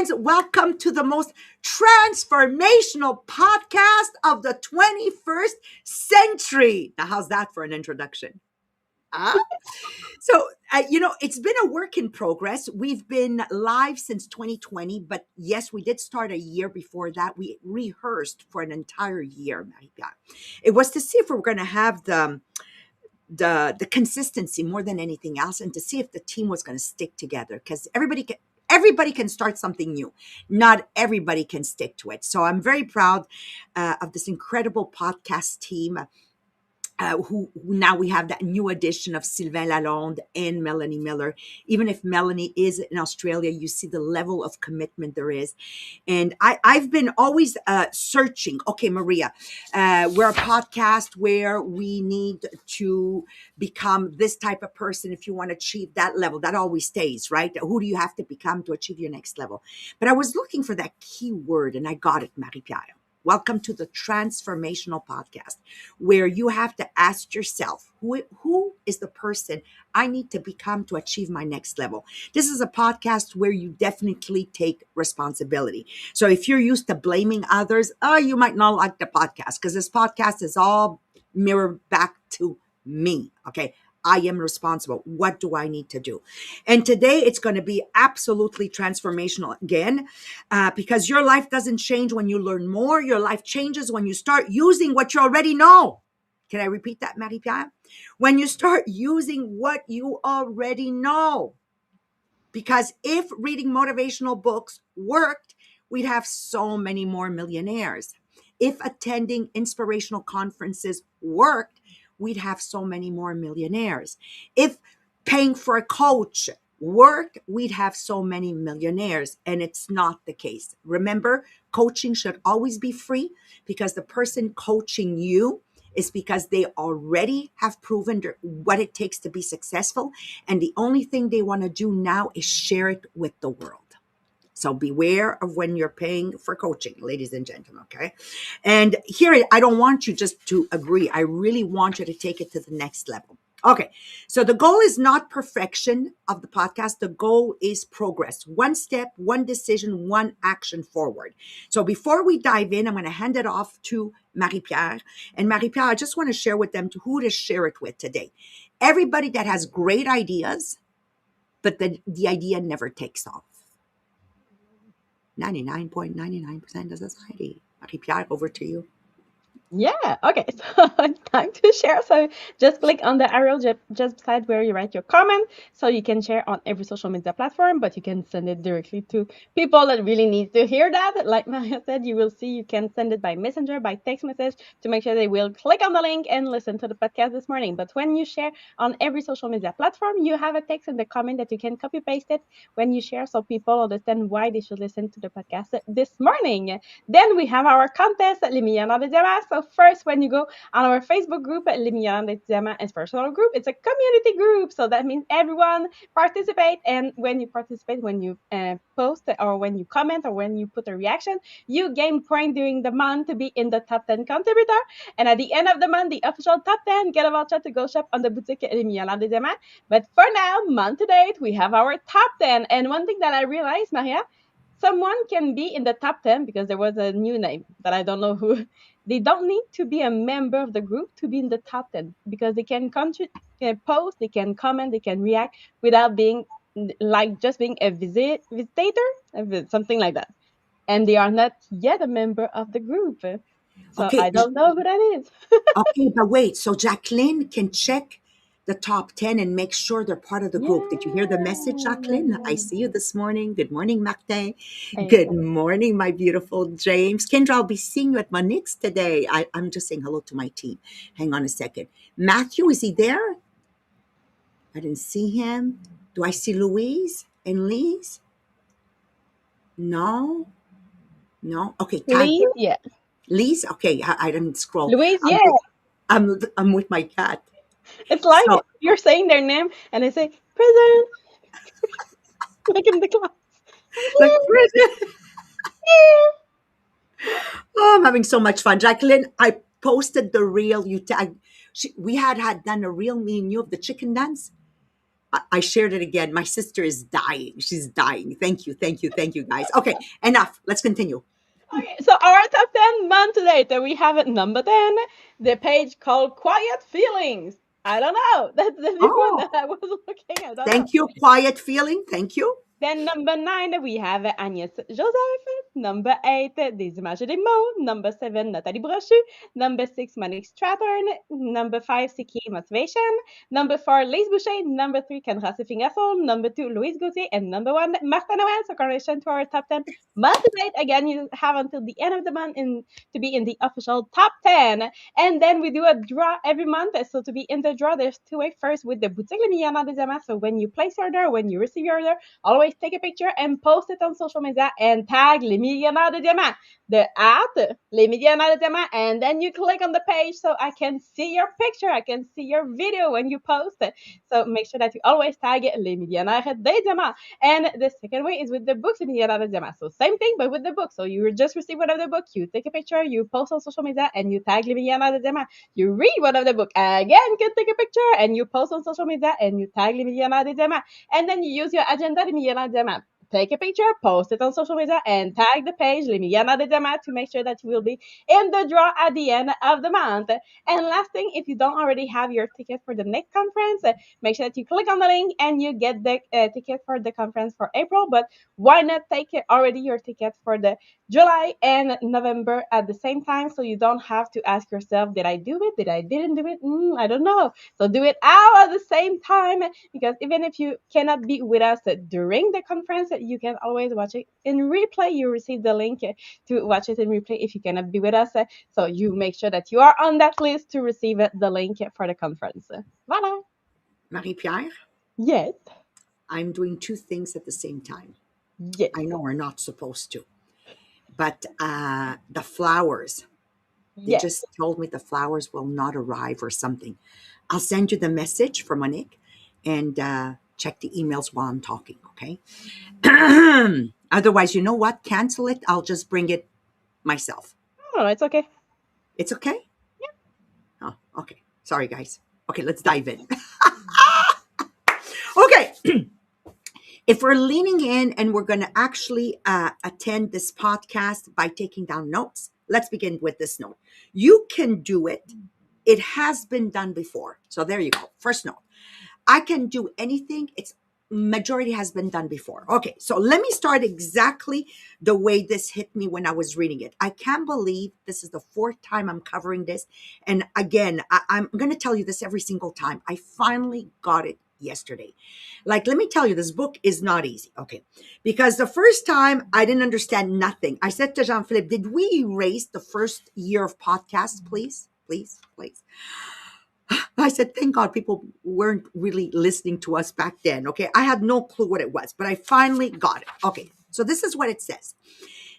friends. Welcome to the most transformational podcast of the 21st century. Now, how's that for an introduction? Huh? It's been a work in progress. We've been live since 2020, but yes, we did start a year before that. We rehearsed for an entire year, Marie-Pierre. It was to see if we were going to have the consistency more than anything else, and to see if the team was going to stick together, because everybody can start something new. Not everybody can stick to it. So I'm very proud of this incredible podcast team. Who now we have that new addition of Sylvain Lalonde and Melanie Miller. Even if Melanie is in Australia, you see the level of commitment there is. And I've been always searching. Okay, Maria, we're a podcast where we need to become this type of person if you want to achieve that level. That always stays, right? Who do you have to become to achieve your next level? But I was looking for that key word, and I got it, Marie-Pierre. Welcome to the Transformational Podcast, where you have to ask yourself, who is the person I need to become to achieve my next level? This is a podcast where you definitely take responsibility. So if you're used to blaming others, you might not like the podcast, because this podcast is all mirrored back to me. Okay. I am responsible. What do I need to do? And today it's going to be absolutely transformational again, because your life doesn't change when you learn more. Your life changes when you start using what you already know. Can I repeat that, Marie-Pierre? When you start using what you already know. Because if reading motivational books worked, we'd have so many more millionaires. If attending inspirational conferences worked, we'd have so many more millionaires. If paying for a coach worked, we'd have so many millionaires. And it's not the case. Remember, coaching should always be free, because the person coaching you is because they already have proven what it takes to be successful. And the only thing they want to do now is share it with the world. So beware of when you're paying for coaching, ladies and gentlemen, okay? And here, I don't want you just to agree. I really want you to take it to the next level. Okay, so the goal is not perfection of the podcast. The goal is progress. One step, one decision, one action forward. So before we dive in, I'm going to hand it off to Marie-Pierre. And Marie-Pierre, I just want to share with them who to share it with today. Everybody that has great ideas, but the idea never takes off. 99.99% of society. Marie-Pierre, over to you. Yeah, okay, so it's time to share. So just click on the arrow just beside where you write your comment, so you can share on every social media platform, but you can send it directly to people that really need to hear that. Like Maria said, you will see you can send it by messenger, by text message, to make sure they will click on the link and listen to the podcast this morning. But when you share on every social media platform, you have a text in the comment that you can copy paste it when you share, so people understand why they should listen to the podcast this morning. Then we have our contest, Les Millionnaires de Diamants. So first, when you go on our Facebook group, Les Millionnaires de Diamants Inspirational Group, it's a community group. So that means everyone participate. And when you participate, when you post, or when you comment, or when you put a reaction, you gain points during the month to be in the top 10 contributor. And at the end of the month, the official top 10 get a voucher to go shop on the boutique Les Millionnaires de Diamants. But for now, month to date, we have our top 10. And one thing that I realized, Maria, someone can be in the top 10 because there was a new name that I don't know who. They don't need to be a member of the group to be in the top 10, because they can post, they can comment, they can react without being like just being a visitator, something like that. And they are not yet a member of the group. So Okay, I don't know who that is. okay, but wait. So Jacqueline can check the top 10 and make sure they're part of the group. Did you hear the message, Jacqueline? I see you this morning. Good morning, Martin. Good morning, my beautiful James. Kendra, I'll be seeing you at Monique's today. I'm just saying hello to my team. Hang on a second. Matthew, is he there? I didn't see him. Do I see Louise and Lise? No. Okay, Please, Tanya. yeah. Lise? Okay, I didn't scroll. Louise, I'm yeah. I'm with my cat. It's like So you're saying their name and they say, present, like in the class. like oh, I'm having so much fun. Jacqueline, I posted the reel you tagged. We had done a reel, me and you, of the chicken dance. I shared it again. My sister is dying. She's dying. Thank you, thank you, thank you, guys. Okay, enough. Let's continue. Okay, so our top 10 month later, we have at number 10, the page called Quiet Feelings. I don't know. That's the new one Oh, that I was looking at. I don't know. thank you. Quiet feeling. Thank you. Then number 9, we have Agnès Joseph. Number 8, Des Images des mots. Number 7, Nathalie Brochu. Number 6, Monique Strathern. Number 5, Siki Motivation. Number 4, Lise Boucher. Number 3, Kendra Siffing-Essel. Number 2, Louise Gauthier. And number 1, Martha Noel. So congratulations to our top 10 motivate. Again, you have until the end of the month to be in the official top 10. And then we do a draw every month. So to be in the draw, there's two ways. First, with the Boutique Les Millionnaires des Diamants. So when you place your order, when you receive your order, always take a picture and post it on social media and tag Les Millionnaires de Diamants, the at Les Millionnaires de Diamants, and then you click on the page so I can see your picture, I can see your video when you post it. So make sure that you always tag Les Millionnaires de Diamants. And the second way is with the books Les Millionnaires de Diamants. So same thing, but with the book. So you just receive one of the book, you take a picture, you post on social media, and you tag Les Millionnaires de Diamants. You read one of the book, again, you take a picture, and you post on social media, and you tag Les Millionnaires de Diamants. And then you use your agenda Les Millionnaires de Diamants. Take a picture, post it on social media, and tag the page Les Millionnaires de Diamants to make sure that you will be in the draw at the end of the month. And last thing, if you don't already have your ticket for the next conference, make sure that you click on the link and you get the ticket for the conference for April. But why not take already your ticket for the July and November at the same time, so you don't have to ask yourself, did I do it? Did I didn't do it? I don't know. So do it all at the same time, because even if you cannot be with us during the conference, you can always watch it in replay. You receive the link to watch it in replay if you cannot be with us. So you make sure that you are on that list to receive the link for the conference. Voilà. Marie-Pierre, Yes. I'm doing two things at the same time. Yes. I know we're not supposed to, but the flowers, they Yes. just told me the flowers will not arrive or something. I'll send you the message for Monique and check the emails while I'm talking, okay? Otherwise, you know what? Cancel it. I'll just bring it myself. Oh, it's okay. It's okay? Oh, okay. Sorry, guys. Okay, let's dive in. Okay. If we're leaning in and we're going to actually attend this podcast by taking down notes, let's begin with this note. You can do it. It has been done before. So there you go. First note. I can do anything. It's majority has been done before. Okay, so let me start exactly the way this hit me when I was reading it. I can't believe this is the fourth time I'm covering this. And again, I'm going to tell you this every single time. I finally got it yesterday. Like, let me tell you, this book is not easy. Okay, because the first time I didn't understand nothing. I said to Jean-Philippe, did we erase the first year of podcasts, please? Please, please. I said, thank God people weren't really listening to us back then. Okay. I had no clue what it was, but I finally got it. Okay. So this is what it says.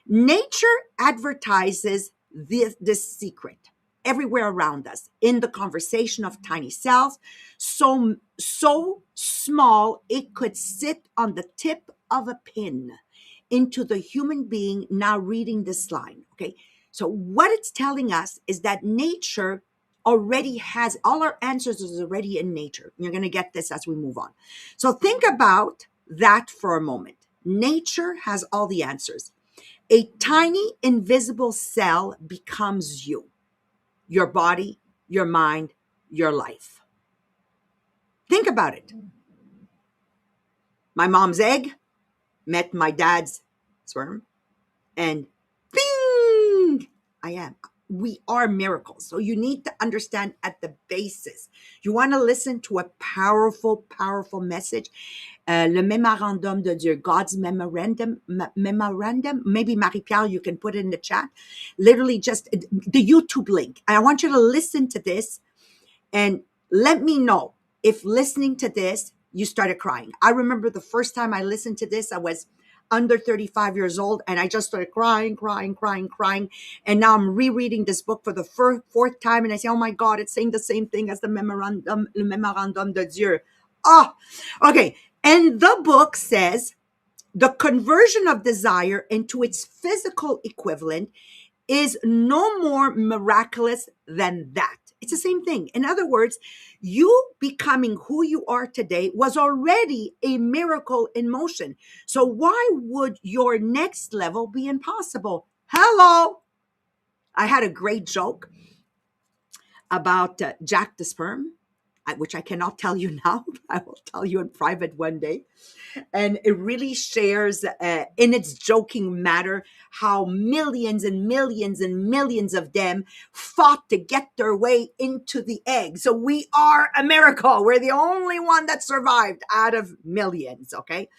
Nature advertises this secret everywhere around us in the conversation of tiny cells, so small it could sit on the tip of a pin, into the human being now reading this line. Okay. So what it's telling us is that nature already has all our answers is already in nature. You're going to get this as we move on. So think about that for a moment. Nature has all the answers. A tiny invisible cell becomes you, your body, your mind, your life. Think about it. My mom's egg met my dad's sperm, and bing, I am. We are miracles. So you need to understand at the basis. You want to listen to a powerful, powerful message. Le Memorandum de Dieu, God's memorandum. Maybe Marie-Pierre, you can put it in the chat. Literally just the YouTube link. I want you to listen to this and let me know if listening to this, you started crying. I remember the first time I listened to this, I was under 35 years old, and I just started crying. And now I'm rereading this book for the fourth time, and I say, oh my God, it's saying the same thing as the Memorandum de Dieu. Oh, okay. And the book says the conversion of desire into its physical equivalent is no more miraculous than that. It's the same thing. In other words, you becoming who you are today was already a miracle in motion. So why would your next level be impossible? Hello. I had a great joke about Jack the Sperm, which I cannot tell you now. I will tell you in private one day. And it really shares in its joking matter how millions and millions and millions of them fought to get their way into the egg. So we are a miracle. We're the only one that survived out of millions. Okay.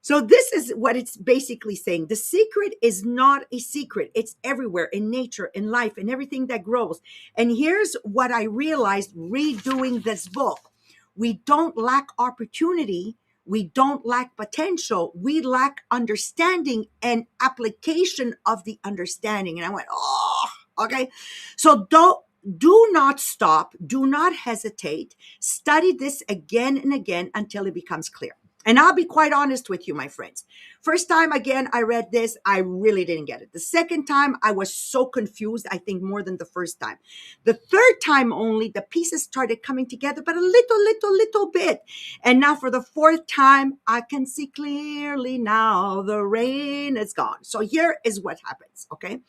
So this is what it's basically saying. The secret is not a secret. It's everywhere in nature, in life, in everything that grows. And here's what I realized redoing this book. We don't lack opportunity. We don't lack potential. We lack understanding and application of the understanding. And I went, oh, okay. So do not stop. Do not hesitate. Study this again and again until it becomes clear. And I'll be quite honest with you, my friends. First time, again, I read this, I really didn't get it. The second time, I was so confused, I think more than the first time. The third time only, the pieces started coming together, but a little bit. And now for the fourth time, I can see clearly now the rain is gone. So here is what happens, okay?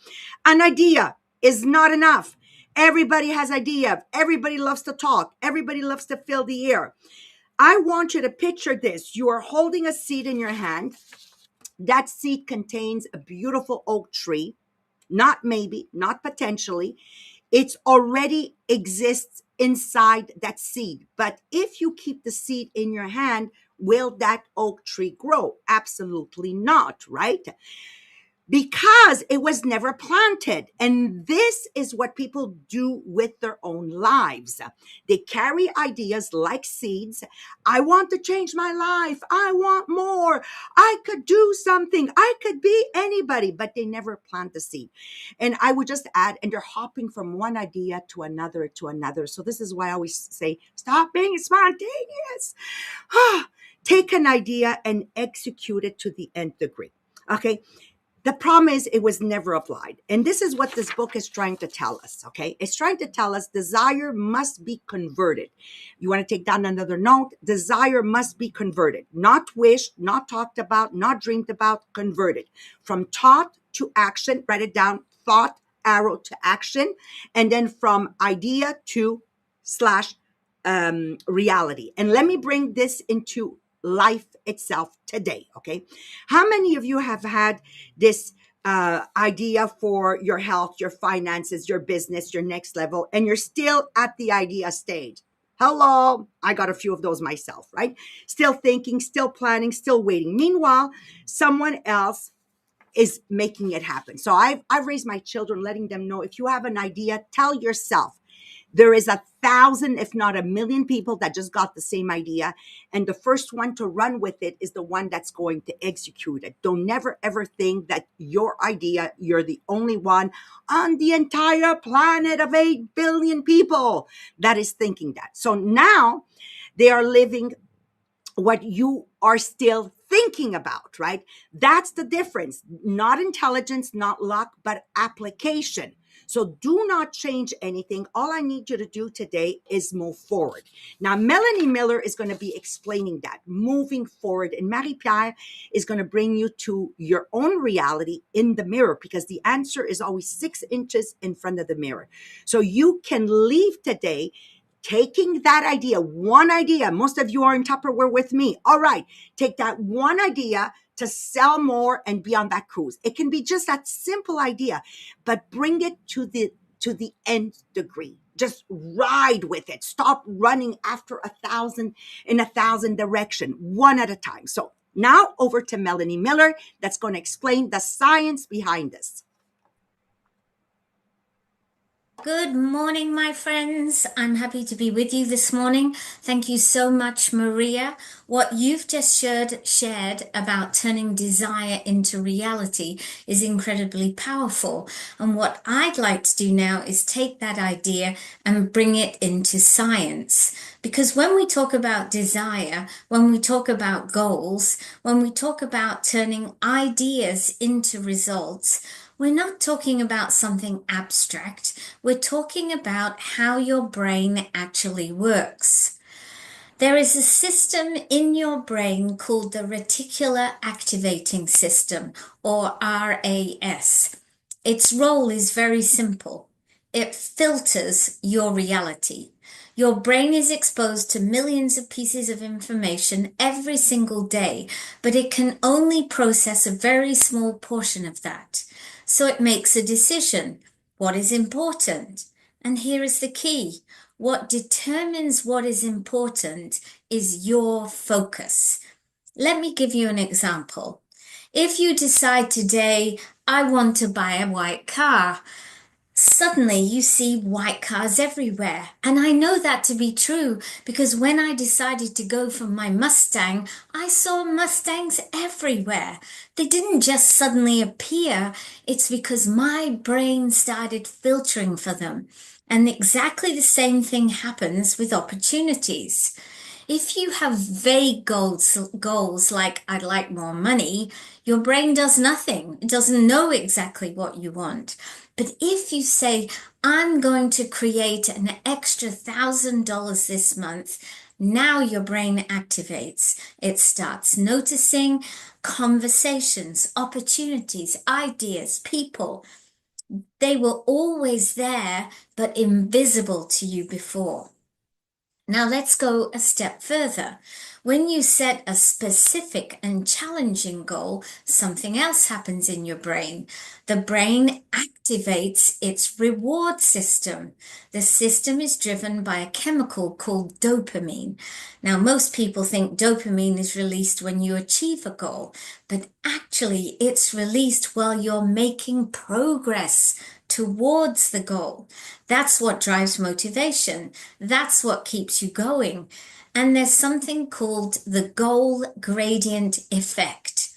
An idea is not enough. Everybody has idea. Everybody loves to talk. Everybody loves to fill the air. I want you to picture this. You are holding a seed in your hand. That seed contains a beautiful oak tree, not maybe, not potentially. It's already exists inside that seed. But if you keep the seed in your hand, will that oak tree grow? Absolutely not, right? Because it was never planted. And this is what people do with their own lives. They carry ideas like seeds. I want to change my life. I want more. I could do something. I could be anybody, but they never plant the seed. And I would just add, and they're hopping from one idea to another to another. So this is why I always say, stop being spontaneous. Take an idea and execute it to the nth degree. Okay. The problem is it was never applied. And this is what this book is trying to tell us, okay? It's trying to tell us desire must be converted. You want to take down another note? Desire must be converted. Not wished, not talked about, not dreamed about, converted. From thought to action, write it down, thought, arrow to action, and then from idea to slash reality. And let me bring this into life itself today, okay? How many of you have had this idea for your health, your finances, your business, your next level, and you're still at the idea stage? Hello, I got a few of those myself, right? Still thinking, still planning, still waiting. Meanwhile, someone else is making it happen. So I've raised my children, letting them know if you have an idea, tell yourself, there is 1,000, if not 1,000,000 people that just got the same idea. And the first one to run with it is the one that's going to execute it. Don't never, ever think that your idea, you're the only one on the entire planet of 8 billion people that is thinking that. So now they are living what you are still thinking about, right? That's the difference. Not intelligence, not luck, but application. So do not change anything. All I need you to do today is move forward. Now, Melanie Miller is going to be explaining that, moving forward. And Marie-Pierre is going to bring you to your own reality in the mirror, because the answer is always 6 inches in front of the mirror. So you can leave today taking that idea, one idea. Most of you are in Tupperware with me. All right, take that one idea to sell more and be on that cruise. It can be just that simple idea, but bring it to the nth degree. Just ride with it. Stop running after 1,000 in 1,000 direction, one at a time. So now over to Melanie Miller, that's going to explain the science behind this. Good morning, my friends. I'm happy to be with you this morning. Thank you so much, Maria. What you've just shared about turning desire into reality is incredibly powerful. And what I'd like to do now is take that idea and bring it into science. Because when we talk about desire, when we talk about goals, when we talk about turning ideas into results, we're not talking about something abstract. We're talking about how your brain actually works. There is a system in your brain called the reticular activating system, or RAS. Its role is very simple. It filters your reality. Your brain is exposed to millions of pieces of information every single day, but it can only process a very small portion of that. So it makes a decision. What is important? And here is the key. What determines what is important is your focus. Let me give you an example. If you decide today, I want to buy a white car, suddenly you see white cars everywhere. And I know that to be true because when I decided to go for my Mustang, I saw Mustangs everywhere. They didn't just suddenly appear. It's because my brain started filtering for them. And exactly the same thing happens with opportunities. If you have vague goals like I'd like more money, your brain does nothing. It doesn't know exactly what you want. But if you say, I'm going to create an extra $1,000 this month, now your brain activates. It starts noticing conversations, opportunities, ideas, people. They were always there, but invisible to you before. Now let's go a step further. When you set a specific and challenging goal, something else happens in your brain. The brain activates its reward system. The system is driven by a chemical called dopamine. Now, most people think dopamine is released when you achieve a goal, but actually it's released while you're making progress towards the goal. That's what drives motivation. That's what keeps you going. And there's something called the goal gradient effect.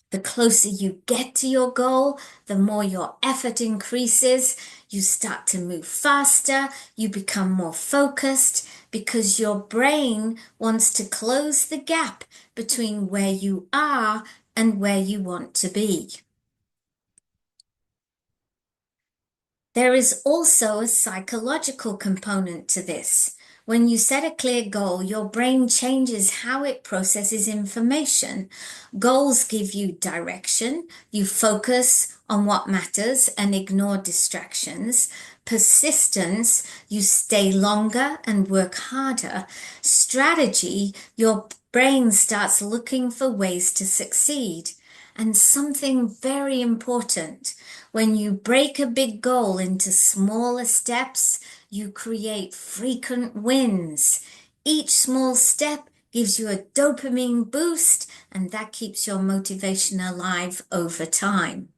The closer you get to your goal, the more your effort increases. You start to move faster. You become more focused because your brain wants to close the gap between where you are and where you want to be. There is also a psychological component to this. When you set a clear goal, your brain changes how it processes information. Goals give you direction. You focus on what matters and ignore distractions. Persistence, you stay longer and work harder. Strategy, your brain starts looking for ways to succeed. And something very important, when you break a big goal into smaller steps, you create frequent wins. Each small step gives you a dopamine boost, and that keeps your motivation alive over time.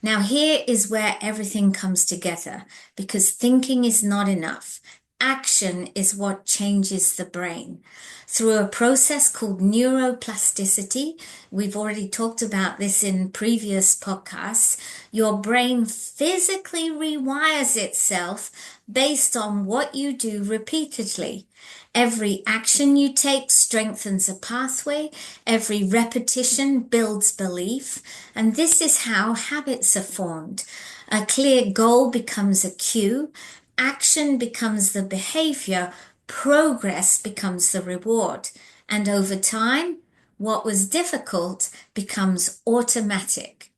Now, here is where everything comes together, because thinking is not enough. Action is what changes the brain. Through a process called neuroplasticity, we've already talked about this in previous podcasts, your brain physically rewires itself based on what you do repeatedly. Every action you take strengthens a pathway. Every repetition builds belief. And this is how habits are formed. A clear goal becomes a cue. Action becomes the behavior. Progress becomes the reward. And over time, what was difficult becomes automatic.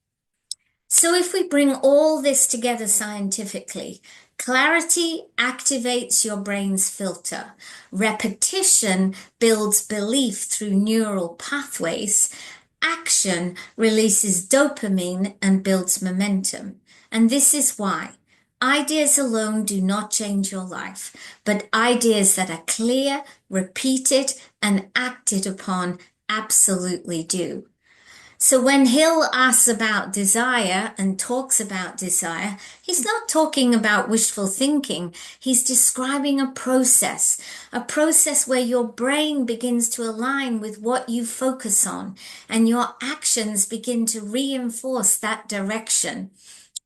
So if we bring all this together scientifically, clarity activates your brain's filter. Repetition builds belief through neural pathways. Action releases dopamine and builds momentum. And this is why ideas alone do not change your life, but ideas that are clear, repeated, and acted upon absolutely do. So when Hill asks about desire and talks about desire, he's not talking about wishful thinking. He's describing a process where your brain begins to align with what you focus on, and your actions begin to reinforce that direction.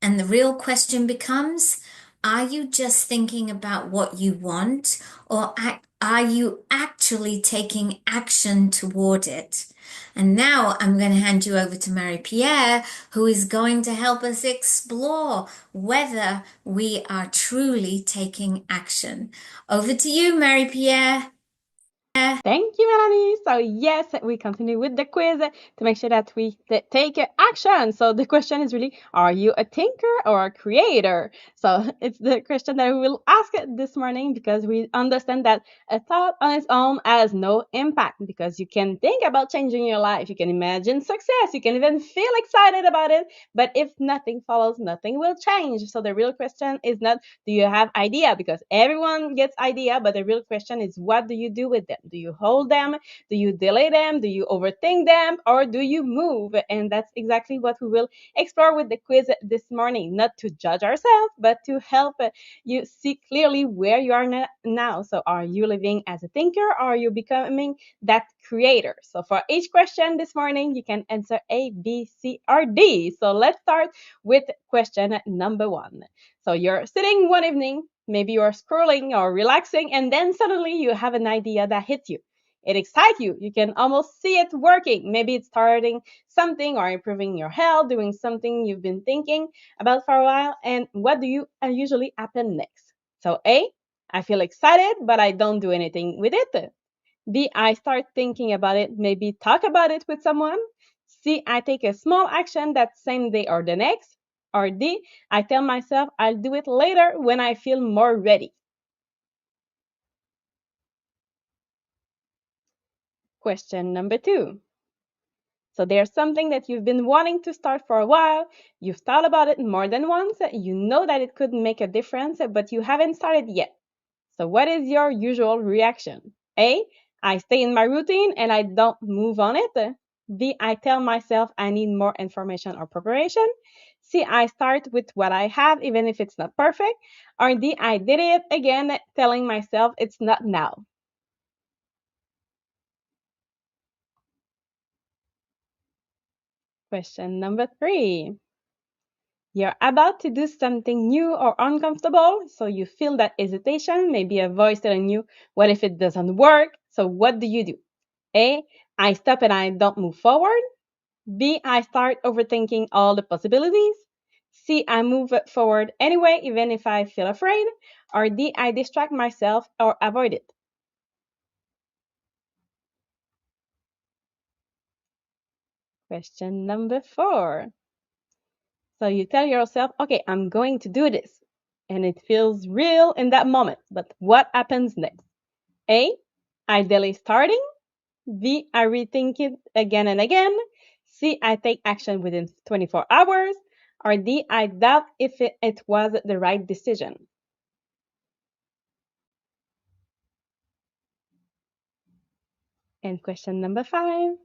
And the real question becomes, are you just thinking about what you want, or are you actually taking action toward it? And now I'm going to hand you over to Marie Pierre, who is going to help us explore whether we are truly taking action. Over to you, Marie Pierre. Thank you, Melanie. So yes, we continue with the quiz to make sure that we take action. So the question is really, are you a thinker or a creator? So it's the question that we will ask this morning because we understand that a thought on its own has no impact because you can think about changing your life. You can imagine success. You can even feel excited about it. But if nothing follows, nothing will change. So the real question is not, do you have idea? Because everyone gets idea, but the real question is, what do you do with them? Do you hold them? Do you delay them? Do you overthink them? Or do you move? And that's exactly what we will explore with the quiz this morning. Not to judge ourselves, but to help you see clearly where you are now. So are you living as a thinker, or are you becoming that creator? So for each question this morning, you can answer A, B, C, or D. So let's start with question number 1. So you're sitting one evening, maybe you're scrolling or relaxing, and then suddenly you have an idea that hits you. It excites you. You can almost see it working. Maybe it's starting something or improving your health, doing something you've been thinking about for a while. And what do you usually happen next? So A, I feel excited, but I don't do anything with it. B, I start thinking about it, maybe talk about it with someone. C, I take a small action that same day or the next. Or D, I tell myself I'll do it later when I feel more ready. Question number 2. So there's something that you've been wanting to start for a while. You've thought about it more than once. You know that it could make a difference, but you haven't started yet. So what is your usual reaction? A, I stay in my routine and I don't move on it. B, I tell myself I need more information or preparation. C, I start with what I have even if it's not perfect. Or D, I did it again telling myself it's not now. Question number 3. You're about to do something new or uncomfortable, so you feel that hesitation, maybe a voice telling you, what if it doesn't work? So what do? A, I stop and I don't move forward. B, I start overthinking all the possibilities. C, I move forward anyway, even if I feel afraid. Or D, I distract myself or avoid it. Question number 4. So you tell yourself, okay, I'm going to do this. And it feels real in that moment. But what happens next? A, I delay starting. B, I rethink it again and again. C, I take action within 24 hours. Or D, I doubt if it was the right decision. And question number 5.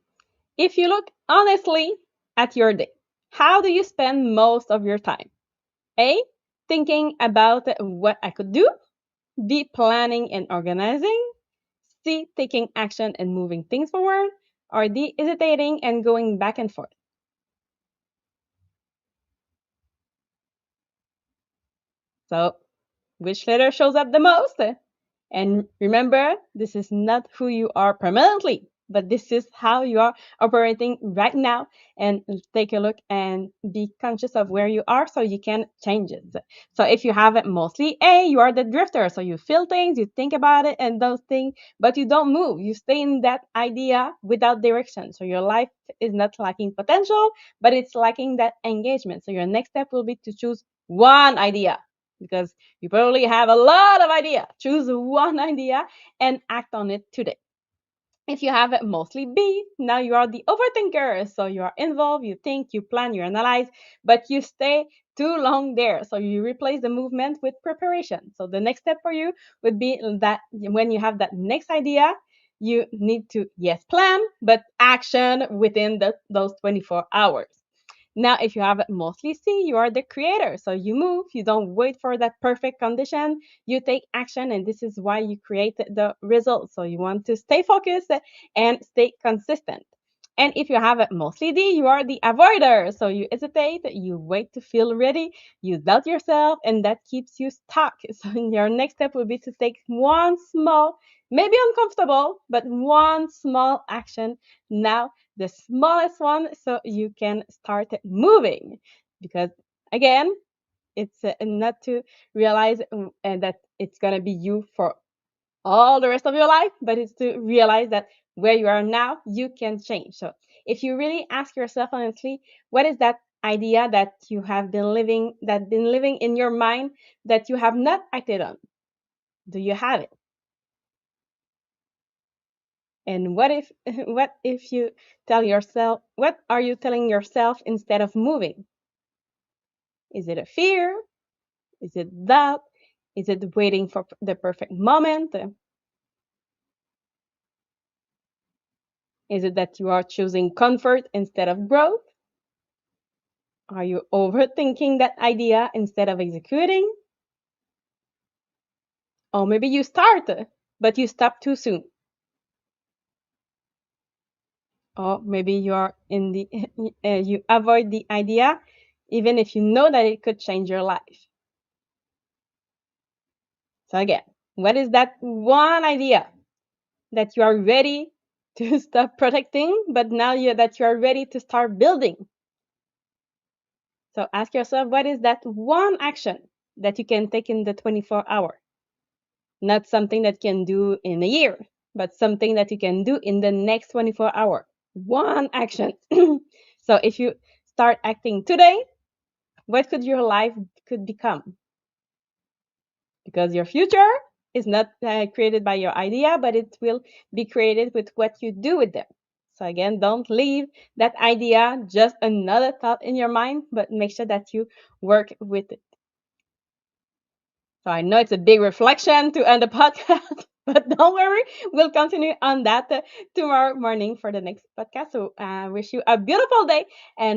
If you look honestly at your day, how do you spend most of your time? A, thinking about what I could do. B, planning and organizing. C, taking action and moving things forward. Or D, hesitating and going back and forth. So, which letter shows up the most? And remember, this is not who you are permanently, but this is how you are operating right now. And take a look and be conscious of where you are so you can change it. So if you have it mostly A, you are the drifter. So you feel things, you think about it and those things, but you don't move. You stay in that idea without direction. So your life is not lacking potential, but it's lacking that engagement. So your next step will be to choose one idea because you probably have a lot of ideas. Choose one idea and act on it today. If you have mostly B, now you are the overthinker. So you are involved, you think, you plan, you analyze, but you stay too long there. So you replace the movement with preparation. So the next step for you would be that when you have that next idea, you need to, yes, plan, but action within those 24 hours. Now, if you have mostly C, you are the creator. So you move, you don't wait for that perfect condition, you take action, and this is why you create the results. So you want to stay focused and stay consistent. And if you have mostly D, you are the avoider. So you hesitate, you wait to feel ready, you doubt yourself, and that keeps you stuck. So your next step will be to take one small, maybe uncomfortable, but one small action now the smallest one, so you can start moving. Because again, it's not to realize that it's gonna be you for all the rest of your life, but it's to realize that where you are now, you can change. So if you really ask yourself honestly, what is that idea that you have been living in your mind that you have not acted on? Do you have it? And what if what if you tell yourself, what are you telling yourself instead of moving? Is it a fear? Is it doubt? Is it waiting for the perfect moment? Is it that you are choosing comfort instead of growth? Are you overthinking that idea instead of executing? Or maybe you start, but you stop too soon. Or maybe you are in the you avoid the idea even if you know that it could change your life. So again, what is that one idea that you are ready to stop protecting, but now that you are ready to start building? So ask yourself, what is that one action that you can take in the 24 hour? Not something that you can do in a year, but something that you can do in the next 24 hours. One action. So if you start acting today, what could your life could become? Because your future is not created by your idea, but it will be created with what you do with them. So again, don't leave that idea just another thought in your mind, but make sure that you work with it. So I know it's a big reflection to end the podcast, but don't worry, we'll continue on that tomorrow morning for the next podcast. So I wish you a beautiful day and